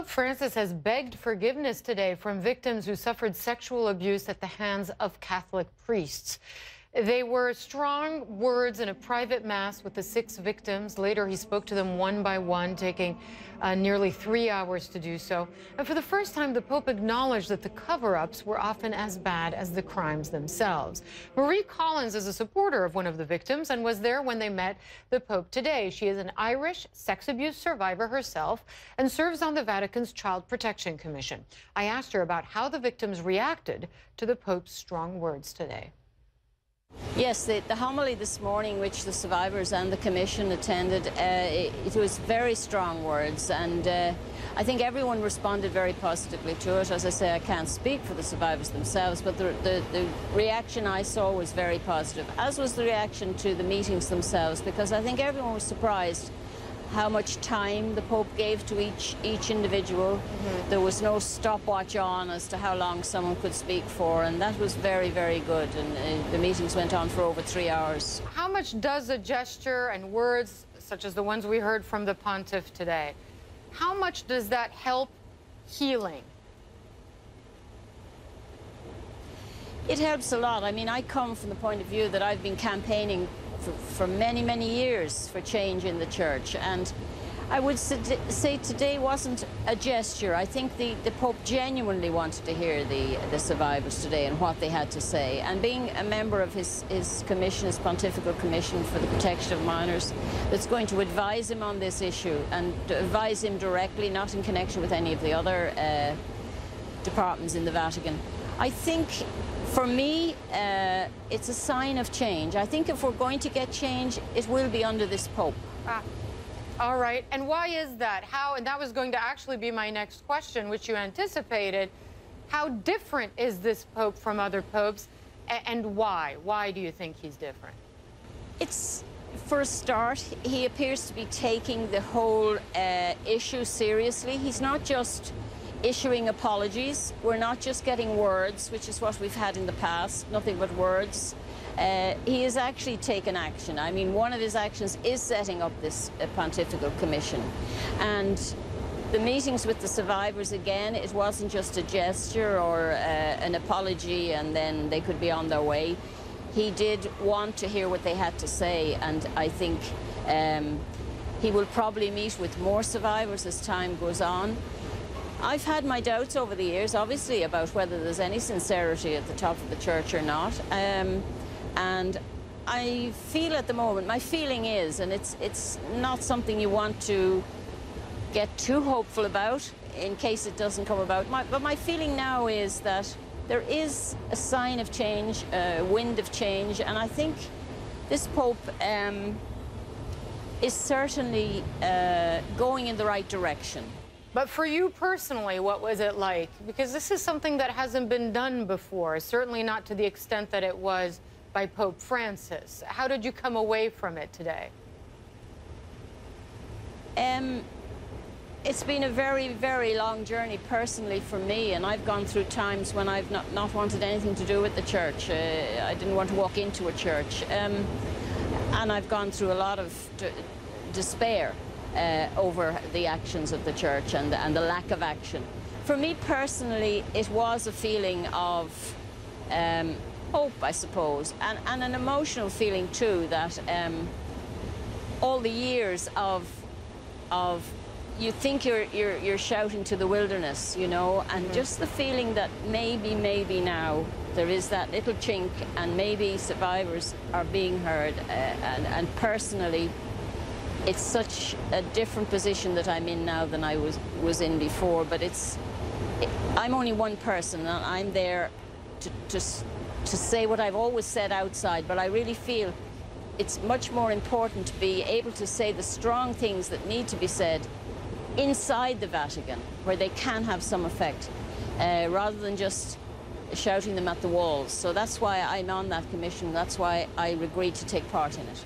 Pope Francis has begged forgiveness today from victims who suffered sexual abuse at the hands of Catholic priests. They were strong words in a private mass with the 6 victims. Later, he spoke to them one by one, taking nearly 3 hours to do so. And for the first time, the Pope acknowledged that the cover-ups were often as bad as the crimes themselves. Marie Collins is a supporter of one of the victims and was there when they met the Pope today. She is an Irish sex abuse survivor herself and serves on the Vatican's Child Protection Commission. I asked her about how the victims reacted to the Pope's strong words today. Yes, the homily this morning, which the survivors and the Commission attended, it was very strong words, and I think everyone responded very positively to it. As I say, I can't speak for the survivors themselves, but the reaction I saw was very positive, as was the reaction to the meetings themselves, because I think everyone was surprised how much time the Pope gave to each individual. There was no stopwatch on as to how long someone could speak for, and that was very, very good. And the meetings went on for over 3 hours. How much does a gesture and words, such as the ones we heard from the Pontiff today, how much does that help healing? It helps a lot. I mean, I come from the point of view that I've been campaigning for many, many years for change in the church, and I would say today wasn't a gesture. I think the Pope genuinely wanted to hear the survivors today and what they had to say, and being a member of his commission, his pontifical commission for the protection of minors, that's going to advise him on this issue and to advise him directly, not in connection with any of the other departments in the Vatican. I think, for me, it's a sign of change. I think if we're going to get change, it will be under this Pope. All right. And why is that? How? And that was going to actually be my next question, which you anticipated. How different is this Pope from other popes, and why? Why do you think he's different? It's, for a start, he appears to be taking the whole issue seriously. He's not just issuing apologies. We're not just getting words, which is what we've had in the past, nothing but words. He has actually taken action. I mean, one of his actions is setting up this pontifical commission. And the meetings with the survivors, again, it wasn't just a gesture or an apology and then they could be on their way. He did want to hear what they had to say, and I think he will probably meet with more survivors as time goes on. I've had my doubts over the years, obviously, about whether there's any sincerity at the top of the church or not. And I feel at the moment, my feeling is, and it's not something you want to get too hopeful about in case it doesn't come about, but my feeling now is that there is a sign of change, a wind of change, and I think this Pope is certainly going in the right direction. But for you personally, what was it like? Because this is something that hasn't been done before, certainly not to the extent that it was by Pope Francis. How did you come away from it today? It's been a very, very long journey personally for me, and I've gone through times when I've not wanted anything to do with the church. I didn't want to walk into a church. And I've gone through a lot of despair over the actions of the church and the lack of action. For me personally, it was a feeling of hope, I suppose, and an emotional feeling too, that all the years of you think you're shouting to the wilderness, you know, and just the feeling that maybe now there is that little chink and maybe survivors are being heard, and personally, it's such a different position that I'm in now than I was in before, but I'm only one person, and I'm there to say what I've always said outside, but I really feel it's much more important to be able to say the strong things that need to be said inside the Vatican, where they can have some effect, rather than just shouting them at the walls. So that's why I'm on that commission, that's why I agreed to take part in it.